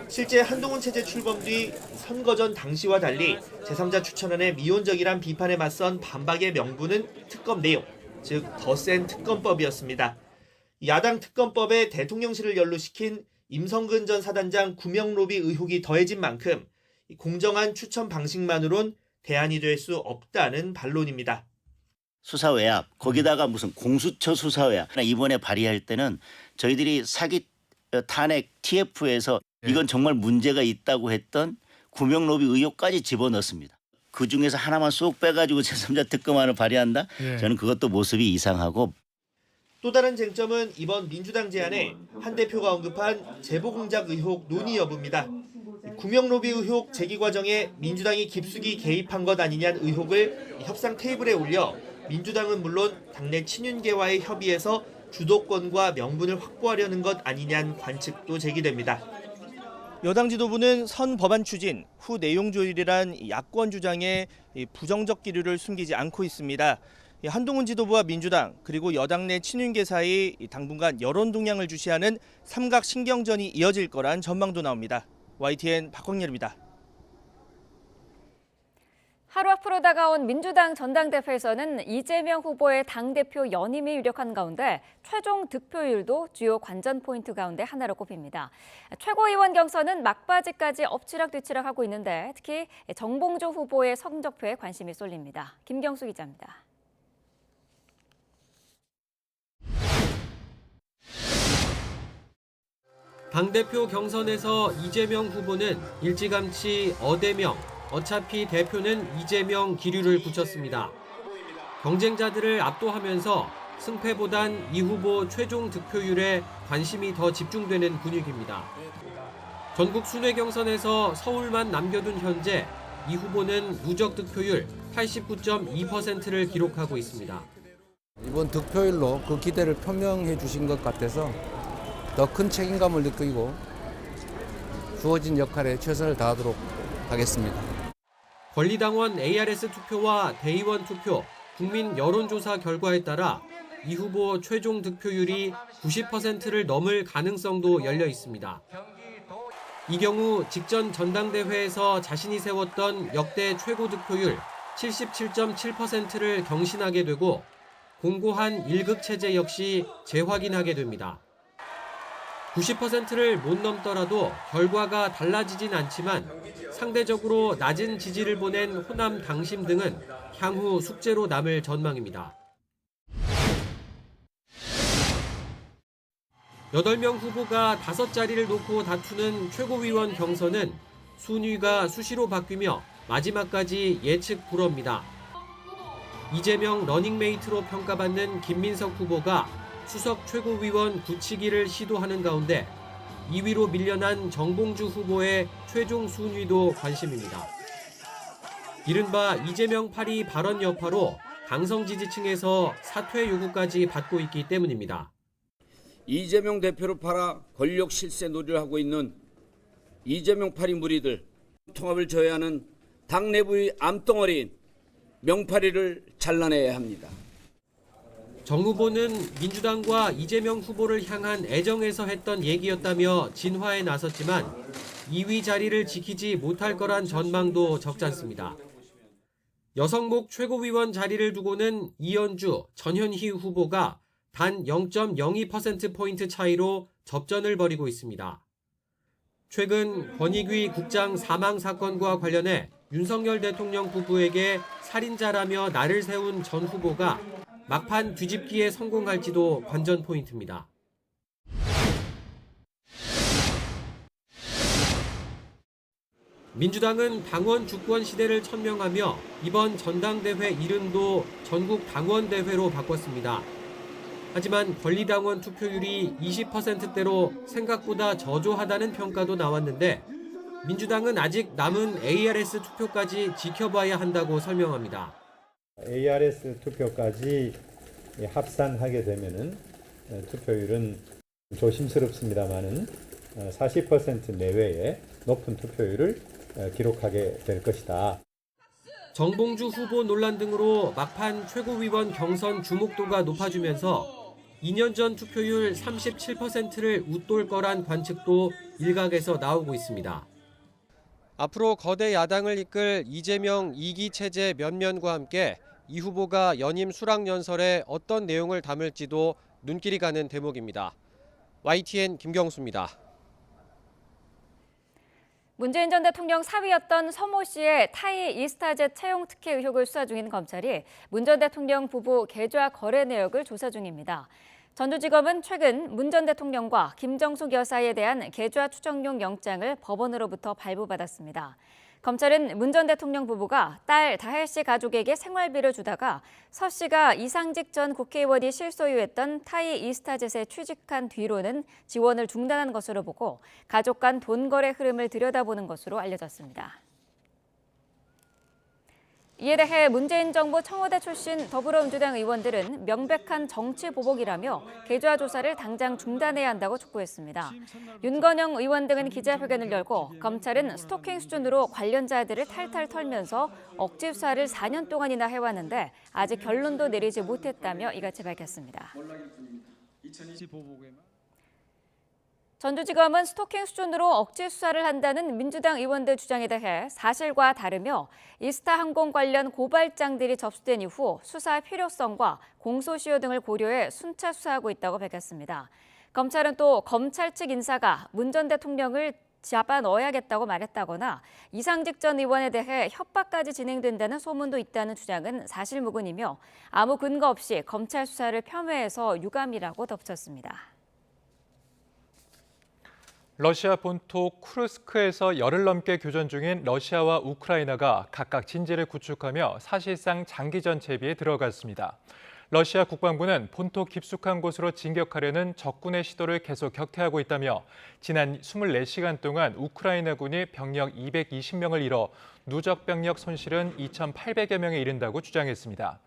실제 한동훈 체제 출범 뒤 선거 전 당시와 달리 제3자 추천안의 미온적이란 비판에 맞선 반박의 명분은 특검 내용, 즉 더 센 특검법이었습니다. 야당 특검법에 대통령실을 연루시킨 임성근 전 사단장 구명 로비 의혹이 더해진 만큼 공정한 추천 방식만으론 대안이 될 수 없다는 반론입니다. 수사 외압, 거기다가 무슨 공수처 수사 외압. 이번에 발의할 때는 저희들이 사기 탄핵 TF에서 이건 정말 문제가 있다고 했던 구명 로비 의혹까지 집어넣습니다. 그중에서 하나만 쏙 빼가지고 제3자 특검안을 발의한다? 저는 그것도 모습이 이상하고. 또 다른 쟁점은 이번 민주당 제안에 한 대표가 언급한 제보공작 의혹 논의 여부입니다. 구명로비 의혹 제기 과정에 민주당이 깊숙이 개입한 것 아니냐는 의혹을 협상 테이블에 올려 민주당은 물론 당내 친윤계와의 협의에서 주도권과 명분을 확보하려는 것 아니냐는 관측도 제기됩니다. 여당 지도부는 선 법안 추진, 후 내용 조율이란 야권 주장에 부정적 기류를 숨기지 않고 있습니다. 한동훈 지도부와 민주당 그리고 여당 내 친윤계 사이 당분간 여론 동향을 주시하는 삼각 신경전이 이어질 거란 전망도 나옵니다. YTN 박광렬입니다. 하루 앞으로 다가온 민주당 전당대회에서는 이재명 후보의 당대표 연임이 유력한 가운데 최종 득표율도 주요 관전 포인트 가운데 하나로 꼽힙니다. 최고위원 경선은 막바지까지 엎치락뒤치락하고 있는데 특히 정봉주 후보의 성적표에 관심이 쏠립니다. 김경수 기자입니다. 당대표 경선에서 이재명 후보는 일찌감치 어대명, 어차피 대표는 이재명 기류를 붙였습니다. 경쟁자들을 압도하면서 승패보단 이 후보 최종 득표율에 관심이 더 집중되는 분위기입니다. 전국 순회 경선에서 서울만 남겨둔 현재 이 후보는 누적 득표율 89.2%를 기록하고 있습니다. 이번 득표율로 그 기대를 표명해 주신 것 같아서 더 큰 책임감을 느끼고 주어진 역할에 최선을 다하도록 하겠습니다. 권리당원 ARS 투표와 대의원 투표, 국민 여론조사 결과에 따라 이 후보 최종 득표율이 90%를 넘을 가능성도 열려 있습니다. 이 경우 직전 전당대회에서 자신이 세웠던 역대 최고 득표율 77.7%를 경신하게 되고 공고한 1극 체제 역시 재확인하게 됩니다. 90%를 못 넘더라도 결과가 달라지진 않지만 상대적으로 낮은 지지를 보낸 호남 당심 등은 향후 숙제로 남을 전망입니다. 8명 후보가 5자리를 놓고 다투는 최고위원 경선은 순위가 수시로 바뀌며 마지막까지 예측 불허입니다. 이재명 러닝메이트로 평가받는 김민석 후보가 수석 최고위원 굳히기를 시도하는 가운데 2위로 밀려난 정봉주 후보의 최종 순위도 관심입니다. 이른바 이재명 파리 발언 여파로 강성 지지층에서 사퇴 요구까지 받고 있기 때문입니다. 이재명 대표를 팔아 권력 실세 놀이를 하고 있는 이재명 파리 무리들, 통합을 저해하는 당 내부의 암덩어리인 명파리를 잘라내야 합니다. 정 후보는 민주당과 이재명 후보를 향한 애정에서 했던 얘기였다며 진화에 나섰지만 2위 자리를 지키지 못할 거란 전망도 적잖습니다. 여성목 최고위원 자리를 두고는 이현주, 전현희 후보가 단 0.02%포인트 차이로 접전을 벌이고 있습니다. 최근 권익위 국장 사망 사건과 관련해 윤석열 대통령 부부에게 살인자라며 날을 세운 전 후보가 막판 뒤집기에 성공할지도 관전 포인트입니다. 민주당은 당원 주권 시대를 천명하며 이번 전당대회 이름도 전국 당원대회로 바꿨습니다. 하지만 권리당원 투표율이 20%대로 생각보다 저조하다는 평가도 나왔는데 민주당은 아직 남은 ARS 투표까지 지켜봐야 한다고 설명합니다. ARS 투표까지 합산하게 되면은 투표율은 조심스럽습니다만은 40% 내외의 높은 투표율을 기록하게 될 것이다. 정봉주 후보 논란 등으로 막판 최고위원 경선 주목도가 높아지면서 2년 전 투표율 37%를 웃돌 거란 관측도 일각에서 나오고 있습니다. 앞으로 거대 야당을 이끌 이재명 2기 체제 면면과 함께 이 후보가 연임 수락연설에 어떤 내용을 담을지도 눈길이 가는 대목입니다. YTN 김경수입니다. 문재인 전 대통령 사위였던 서모 씨의 타이 이스타젯 채용 특혜 의혹을 수사 중인 검찰이 문 전 대통령 부부 계좌 거래 내역을 조사 중입니다. 전주지검은 최근 문 전 대통령과 김정숙 여사에 대한 계좌 추정용 영장을 법원으로부터 발부받았습니다. 검찰은 문 전 대통령 부부가 딸 다혜 씨 가족에게 생활비를 주다가 서 씨가 이상직 전 국회의원이 실소유했던 타이 이스타젯에 취직한 뒤로는 지원을 중단한 것으로 보고 가족 간 돈 거래 흐름을 들여다보는 것으로 알려졌습니다. 이에 대해 문재인 정부 청와대 출신 더불어민주당 의원들은 명백한 정치 보복이라며 계좌 조사를 당장 중단해야 한다고 촉구했습니다. 윤건영 의원 등은 기자회견을 열고 검찰은 스토킹 수준으로 관련자들을 탈탈 털면서 억지 수사를 4년 동안이나 해왔는데 아직 결론도 내리지 못했다며 이같이 밝혔습니다. 전주지검은 스토킹 수준으로 억지 수사를 한다는 민주당 의원들 주장에 대해 사실과 다르며 이스타항공 관련 고발장들이 접수된 이후 수사 필요성과 공소시효 등을 고려해 순차 수사하고 있다고 밝혔습니다. 검찰은 또 검찰 측 인사가 문 전 대통령을 잡아 넣어야겠다고 말했다거나 이상직 전 의원에 대해 협박까지 진행된다는 소문도 있다는 주장은 사실무근이며 아무 근거 없이 검찰 수사를 폄훼해서 유감이라고 덧붙였습니다. 러시아 본토 쿠르스크에서 열흘 넘게 교전 중인 러시아와 우크라이나가 각각 진지를 구축하며 사실상 장기전 채비에 들어갔습니다. 러시아 국방부는 본토 깊숙한 곳으로 진격하려는 적군의 시도를 계속 격퇴하고 있다며 지난 24시간 동안 우크라이나군이 병력 220명을 잃어 누적 병력 손실은 2,800여 명에 이른다고 주장했습니다.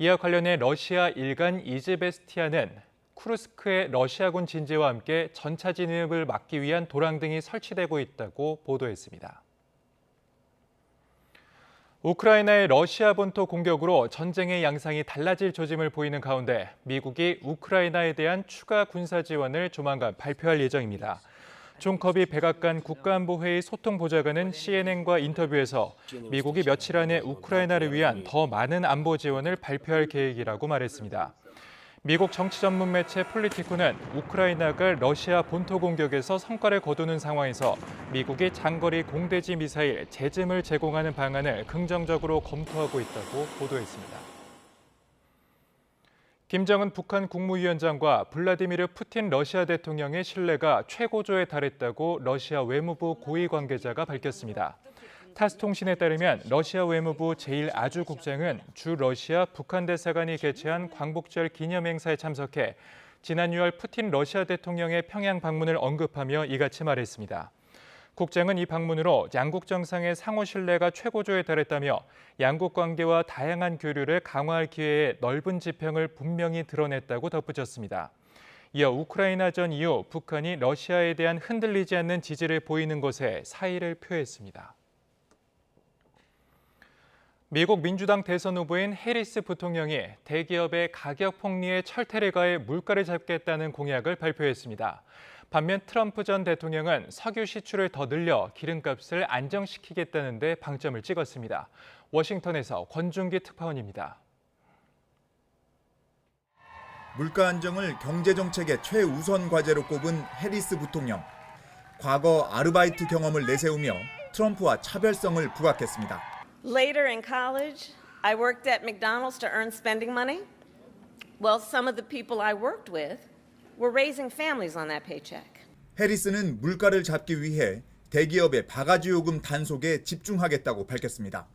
이와 관련해 러시아 일간 이즈베스티아는 쿠르스크의 러시아군 진지와 함께 전차 진입을 막기 위한 도랑 등이 설치되고 있다고 보도했습니다. 우크라이나의 러시아 본토 공격으로 전쟁의 양상이 달라질 조짐을 보이는 가운데 미국이 우크라이나에 대한 추가 군사 지원을 조만간 발표할 예정입니다. 존 커비 백악관 국가안보회의 소통보좌관은 CNN과 인터뷰에서 미국이 며칠 안에 우크라이나를 위한 더 많은 안보 지원을 발표할 계획이라고 말했습니다. 미국 정치 전문 매체 폴리티코는 우크라이나가 러시아 본토 공격에서 성과를 거두는 상황에서 미국이 장거리 공대지 미사일 제즘을 제공하는 방안을 긍정적으로 검토하고 있다고 보도했습니다. 김정은 북한 국무위원장과 블라디미르 푸틴 러시아 대통령의 신뢰가 최고조에 달했다고 러시아 외무부 고위 관계자가 밝혔습니다. 타스 통신에 따르면 러시아 외무부 제1아주국장은 주 러시아 북한 대사관이 개최한 광복절 기념행사에 참석해 지난 6월 푸틴 러시아 대통령의 평양 방문을 언급하며 이같이 말했습니다. 국장은 이 방문으로 양국 정상의 상호 신뢰가 최고조에 달했다며 양국 관계와 다양한 교류를 강화할 기회에 넓은 지평을 분명히 드러냈다고 덧붙였습니다. 이어 우크라이나전 이후 북한이 러시아에 대한 흔들리지 않는 지지를 보이는 것에 사의를 표했습니다. 미국 민주당 대선 후보인 해리스 부통령이 대기업의 가격 폭리에 철퇴를 가해 물가를 잡겠다는 공약을 발표했습니다. 반면 트럼프 전 대통령은 석유 시출을 더 늘려 기름값을 안정시키겠다는 데 방점을 찍었습니다. 워싱턴에서 권준기 특파원입니다. 물가 안정을 경제정책의 최우선 과제로 꼽은 해리스 부통령. 과거 아르바이트 경험을 내세우며 트럼프와 차별성을 부각했습니다. Later in college, I worked at McDonald's to earn spending money. Well, some of the people I worked with were raising families on that paycheck. 해리스는 물가를 잡기 위해 대기업의 바가지 요금 단속에 집중하겠다고 밝혔습니다.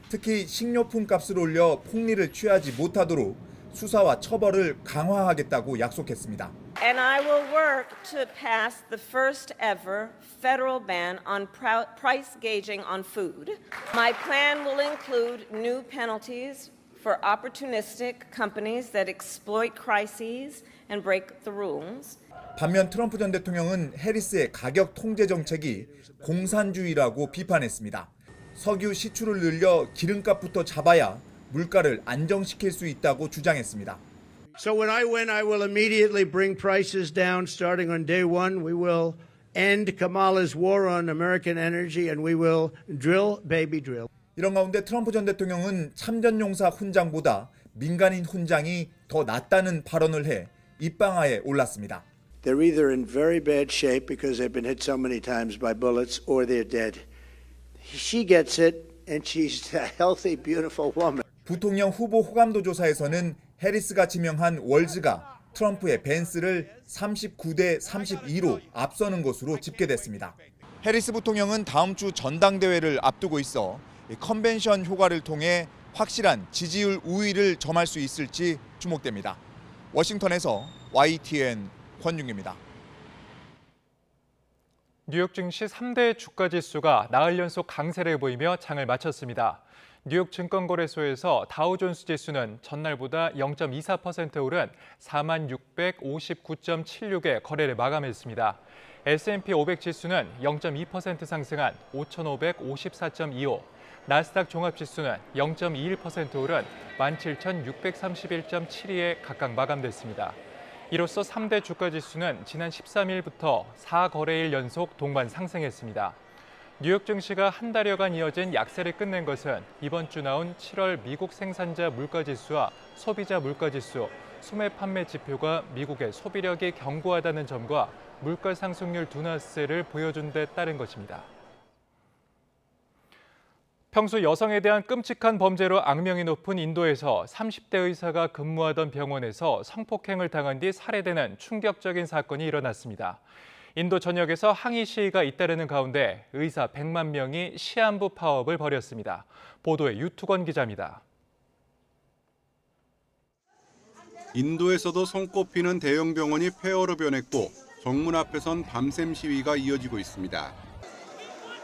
특히 식료품 값을 올려 폭리를 취하지 못하도록 수사와 처벌을 강화하겠다고 약속했습니다. And I will work to pass the first ever federal ban on price gauging on food. My plan will include new penalties for opportunistic companies that exploit crises and break the rules. 반면 트럼프 전 대통령은 해리스의 가격 통제 정책이 공산주의라고 비판했습니다. 석유 시출을 늘려 기름값부터 잡아야 물가를 안정시킬 수 있다고 주장했습니다. So when I win, I will immediately bring prices down. Starting on day one, we will end Kamala's war on American energy and we will drill, baby drill. 이런 가운데 트럼프 전 대통령은 참전용사 훈장보다 민간인 훈장이 더 낫다는 발언을 해 입방아에 올랐습니다. They're either in very bad shape because they've been hit so many times by bullets or they're dead. She gets it and she's a healthy, beautiful woman. 부통령 후보 호감도 조사에서는 해리스가 지명한 월즈가 트럼프의 벤스를 39대 32로 앞서는 것으로 집계됐습니다. 해리스 부통령은 다음 주 전당대회를 앞두고 있어 컨벤션 효과를 통해 확실한 지지율 우위를 점할 수 있을지 주목됩니다. 워싱턴에서 YTN 권윤기입니다. 뉴욕 증시 3대 주가 지수가 나흘 연속 강세를 보이며 장을 마쳤습니다. 뉴욕 증권거래소에서 다우존스 지수는 전날보다 0.24% 오른 4659.76에 거래를 마감했습니다. S&P 500 지수는 0.2% 상승한 5554.25, 나스닥 종합지수는 0.21% 오른 17631.72에 각각 마감됐습니다. 이로써 3대 주가지수는 지난 13일부터 4거래일 연속 동반 상승했습니다. 뉴욕 증시가 한 달여간 이어진 약세를 끝낸 것은 이번 주 나온 7월 미국 생산자 물가지수와 소비자 물가지수, 소매 판매 지표가 미국의 소비력이 견고하다는 점과 물가 상승률 둔화세를 보여준 데 따른 것입니다. 평소 여성에 대한 끔찍한 범죄로 악명이 높은 인도에서 30대 의사가 근무하던 병원에서 성폭행을 당한 뒤 살해되는 충격적인 사건이 일어났습니다. 인도 전역에서 항의 시위가 잇따르는 가운데 의사 100만 명이 시한부 파업을 벌였습니다. 보도에 유투건 기자입니다. 인도에서도 손꼽히는 대형 병원이 폐허로 변했고 정문 앞에선 밤샘 시위가 이어지고 있습니다.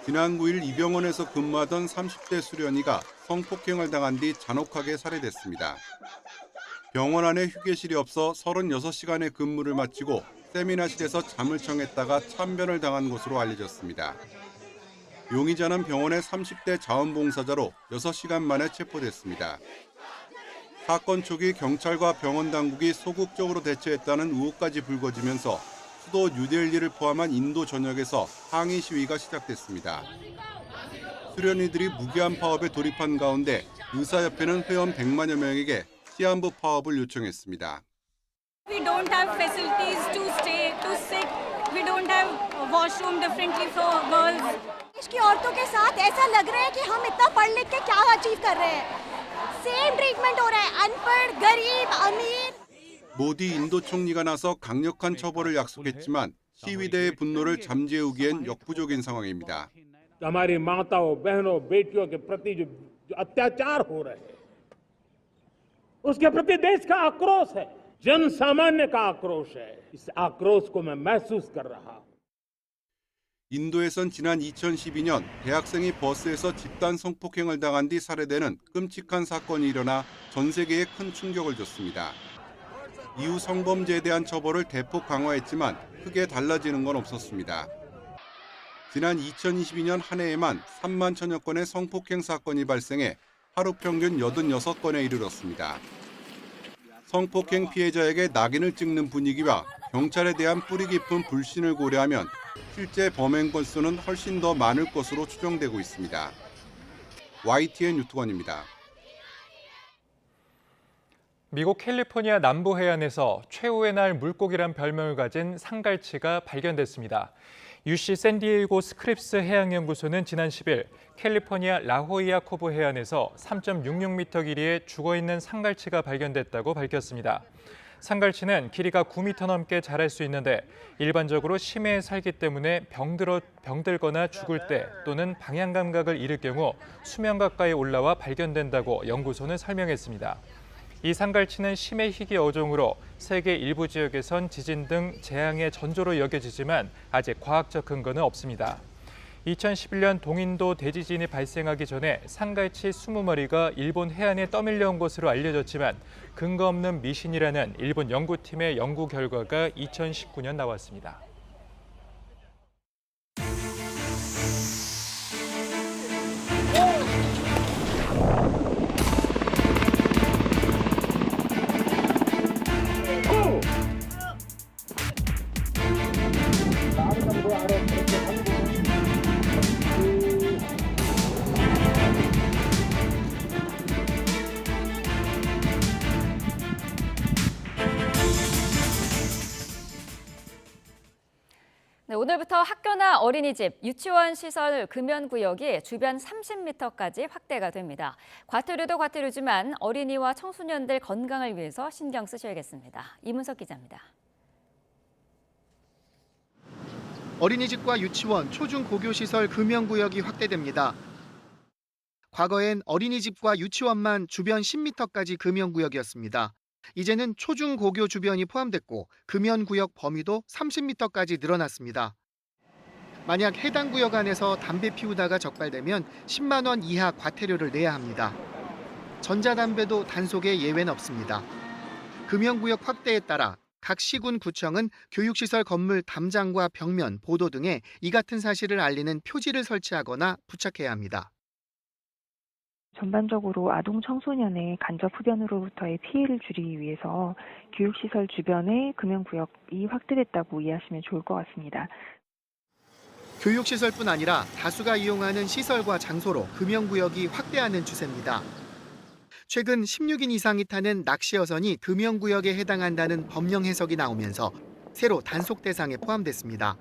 지난 9일 이 병원에서 근무하던 30대 수련이가 성폭행을 당한 뒤 잔혹하게 살해됐습니다. 병원 안에 휴게실이 없어 36시간의 근무를 마치고 세미나실에서 잠을 청했다가 참변을 당한 것으로 알려졌습니다. 용의자는 병원의 30대 자원봉사자로 6시간 만에 체포됐습니다. 사건 초기 경찰과 병원 당국이 소극적으로 대처했다는 의혹까지 불거지면서 수도 뉴델리를 포함한 인도 전역에서 항의 시위가 시작됐습니다. 수련이들이 무기한 파업에 돌입한 가운데 의사협회는 회원 100만여 명에게 시한부 파업을 요청했습니다. We don't have facilities to stay, to sit. We don't have washroom differently for girls. देश की औरतों के साथ ऐसा लग रहा है कि हम इतना पढ़ लिख के क्या अचीव कर रहे हैं। सेम ट्रीटमेंट हो रहा है अनपढ़, गरीब, अमीर। 모디 인도 총리가 나서 강력한 처벌을 약속했지만 시위대의 분노를 잠재우기엔 역부족인 상황입니다. हमारी माताओं, बहनों, बेटियों के प्रति जो अत्याचार हो रहे हैं, उसके प्रति देश का आक्रोश है, जन सामान्य का आक्रोश है। इस आक्रोश को मैं महसूस कर रहा हूं। 인도에선 지난 2012년 대학생이 버스에서 집단 성폭행을 당한 뒤 살해되는 끔찍한 사건이 일어나 전 세계에 큰 충격을 줬습니다. 이후 성범죄에 대한 처벌을 대폭 강화했지만 크게 달라지는 건 없었습니다. 지난 2022년 한 해에만 3만 천여 건의 성폭행 사건이 발생해 하루 평균 86건에 이르렀습니다. 성폭행 피해자에게 낙인을 찍는 분위기와 경찰에 대한 뿌리 깊은 불신을 고려하면 실제 범행 건수는 훨씬 더 많을 것으로 추정되고 있습니다. YTN 유튜건입니다. 미국 캘리포니아 남부 해안에서 최후의 날 물고기란 별명을 가진 상갈치가 발견됐습니다. UC 샌디에이고 스크립스 해양연구소는 지난 10일 캘리포니아 라호이아 코브 해안에서 3.66m 길이의 죽어있는 상갈치가 발견됐다고 밝혔습니다. 상갈치는 길이가 9m 넘게 자랄 수 있는데 일반적으로 심해에 살기 때문에 병들거나 죽을 때 또는 방향 감각을 잃을 경우 수면 가까이 올라와 발견된다고 연구소는 설명했습니다. 이 상갈치는 심해 희귀 어종으로 세계 일부 지역에선 지진 등 재앙의 전조로 여겨지지만 아직 과학적 근거는 없습니다. 2011년 동인도 대지진이 발생하기 전에 상갈치 20마리가 일본 해안에 떠밀려온 것으로 알려졌지만 근거 없는 미신이라는 일본 연구팀의 연구 결과가 2019년 나왔습니다. 네, 오늘부터 학교나 어린이집, 유치원 시설 금연구역이 주변 30m까지 확대가 됩니다. 과태료도 과태료지만 어린이와 청소년들 건강을 위해서 신경 쓰셔야겠습니다. 이문석 기자입니다. 어린이집과 유치원, 초중고교시설 금연구역이 확대됩니다. 과거엔 어린이집과 유치원만 주변 10m까지 금연구역이었습니다. 이제는 초중고교 주변이 포함됐고 금연구역 범위도 30m까지 늘어났습니다. 만약 해당 구역 안에서 담배 피우다가 적발되면 10만 원 이하 과태료를 내야 합니다. 전자담배도 단속에 예외는 없습니다. 금연구역 확대에 따라 각 시군 구청은 교육시설 건물 담장과 벽면, 보도 등에 이 같은 사실을 알리는 표지를 설치하거나 부착해야 합니다. 전반적으로 아동 청소년의 간접 흡연으로부터의 피해를 줄이기 위해서 교육시설 주변의 금연구역이 확대됐다고 이해하시면 좋을 것 같습니다. 교육시설뿐 아니라 다수가 이용하는 시설과 장소로 금연구역이 확대하는 추세입니다. 최근 16인 이상이 타는 낚시어선이 금연구역에 해당한다는 법령 해석이 나오면서 새로 단속 대상에 포함됐습니다.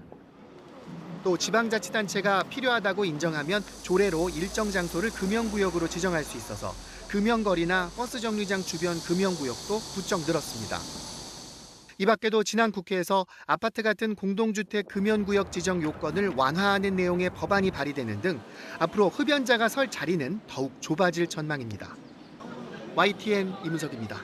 또 지방자치단체가 필요하다고 인정하면 조례로 일정 장소를 금연구역으로 지정할 수 있어서 금연거리나 버스 정류장 주변 금연구역도 부쩍 늘었습니다. 이 밖에도 지난 국회에서 아파트 같은 공동주택 금연구역 지정 요건을 완화하는 내용의 법안이 발의되는 등 앞으로 흡연자가 설 자리는 더욱 좁아질 전망입니다. YTN 이문석입니다.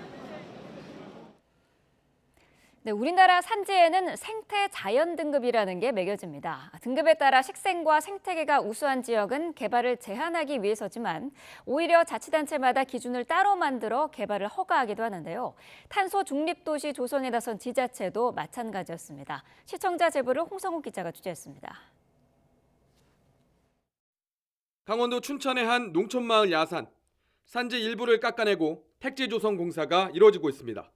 네, 우리나라 산지에는 생태 자연 등급이라는 게 매겨집니다. 등급에 따라 식생과 생태계가 우수한 지역은 개발을 제한하기 위해서지만 오히려 자치단체마다 기준을 따로 만들어 개발을 허가하기도 하는데요. 탄소 중립도시 조성에 나선 지자체도 마찬가지였습니다. 시청자 제보를 홍성욱 기자가 취재했습니다. 강원도 춘천의 한 농촌마을 야산. 산지 일부를 깎아내고 택지 조성 공사가 이루어지고 있습니다.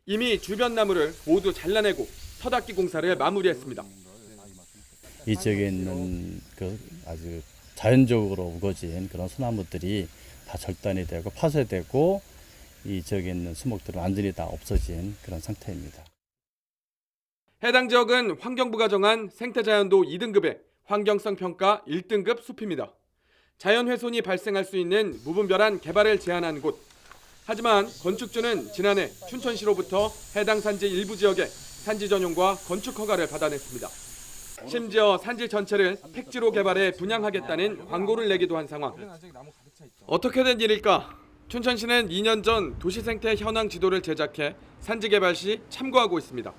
이미 주변 나무를 모두 잘라내고 터닫기 공사를 마무리했습니다. 이 지역에 있는 아주 자연적으로 우거진 그런 소나무들이 다 절단이 되고 파쇄되고 이 지역에 있는 수목들은 완전히 다 없어진 그런 상태입니다. 해당 지역은 환경부가 정한 생태자연도 2등급의 환경성 평가 1등급 숲입니다. 자연훼손이 발생할 수 있는 무분별한 개발을 제한한 곳. 하지만 건축주는 지난해 춘천시로부터 해당 산지 일부 지역에 산지 전용과 건축 허가를 받아냈습니다. 심지어 산지 전체를 택지로 개발해 분양하겠다는 광고를 내기도 한 상황. 어떻게 된 일일까? 춘천시는 2년 전 도시생태 현황 지도를 제작해 산지 개발 시 참고하고 있습니다.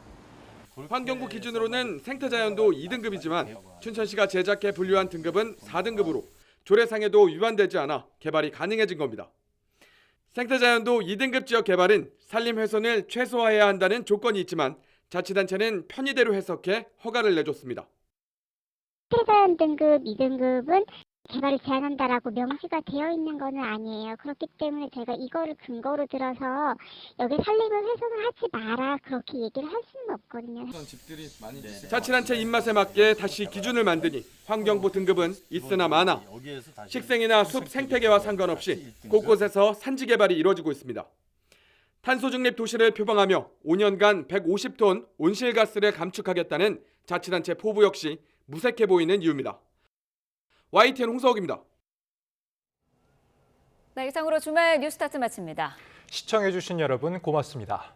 환경부 기준으로는 생태자연도 2등급이지만 춘천시가 제작해 분류한 등급은 4등급으로 조례상에도 위반되지 않아 개발이 가능해진 겁니다. 생태자연도 2등급 지역 개발은 산림 훼손을 최소화해야 한다는 조건이 있지만 자치단체는 편의대로 해석해 허가를 내줬습니다. 생태자연 등급 2등급은 개발을 제한한다라고 명시가 되어 있는 것은 아니에요. 그렇기 때문에 제가 이거를 근거로 들어서 여기 산림을 훼손을 하지 마라 그렇게 얘기를 할 수는 없거든요. 자치단체 입맛에 맞게 다시 기준을 만드니 환경부 등급은 있으나 마나 식생이나 숲 생태계와 상관없이 곳곳에서 산지 개발이 이루어지고 있습니다. 탄소 중립 도시를 표방하며 5년간 150톤 온실가스를 감축하겠다는 자치단체 포부 역시 무색해 보이는 이유입니다. YTN 홍서욱입니다. 네, 이상으로 주말 뉴스타트 마칩니다. 시청해주신 여러분 고맙습니다.